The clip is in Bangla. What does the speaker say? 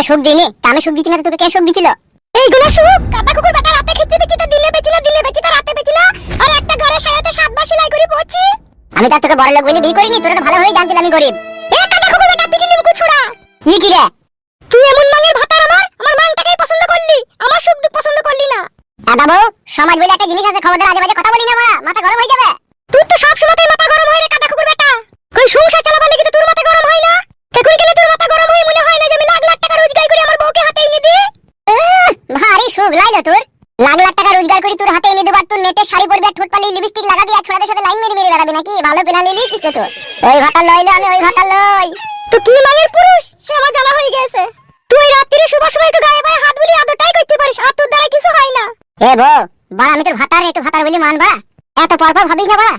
তোকে সুখ দিইনি, তা আমি সুখ দিচ্ছি না, তোকে কে সুখ দিছিল? এইগুলো সুখ কাটা কুকুর বেটা রাতে খেতে বেচি, তা দিলে বেচি না, দিলে বেচি তা রাতে বেচি না, আর একটা ঘরে সায়াতে 7 বার সেলাই করে পড়ছি। আমি তো তোকে বড় লোক বলে বিয়ে করিনি, তোরা তো ভালো হয়ে জানতিস আমি গরিব। এ কাটা কুকুর বেটা পিটিলি মুখ ছুড়া। কি কি রে? তুই এমন মাঙ্গের ভাতার আমার মাংটাকেই পছন্দ করলি, আমার সুখ দুঃখ পছন্দ করলি না। বাবু, সমাজ বলে একটা জিনিস আছে, খবরদার আজে বাজে কথা বলি না, মারা মাথা গরম হয়ে যাবে। তুই তো সব সময়তেই মাথা গরম হয় রে কাটা কুকুর বেটা। কই সংসার চালাবার লাগি তোর মাথা গরম হয় না? এখন কেন তোর মাথা গরম হয়? মনে হয় না যে আমি লাখ লাখ টাকা রোজগার করে আমার বউকে হাতে এনে দিই? ভারী সুখ লাইলো তোর। লাখ লাখ টাকা রোজগার করে তোর হাতে এনে দেবার, তোর নেটে শাড়ি পরবি আর ঠোঁট পালি লিপস্টিক লাগাবি আর ছোড়াদের সাথে লাইন মেরে মেরে বেড়াবি নাকি? ভালো পেলা নিলি কিস তো? ওই ভাতা লইলো আমি, ওই ভাতা লই। তো কি মাঙ্গের পুরুষ সে আমার জানা হয়ে গেছে। তুই রাত্রিরে শুবার সময় একটু গায়ে গায়ে হাত বুলিয়ে আদরটাই করতে পারিস, আর তোর দ্বারা কিছু হয় না। এ বউ, বাড়া আমি তোর ভাতার, একটু ভাতার বলি মান বাড়া। এত পরপর ভাবিস না বাড়া।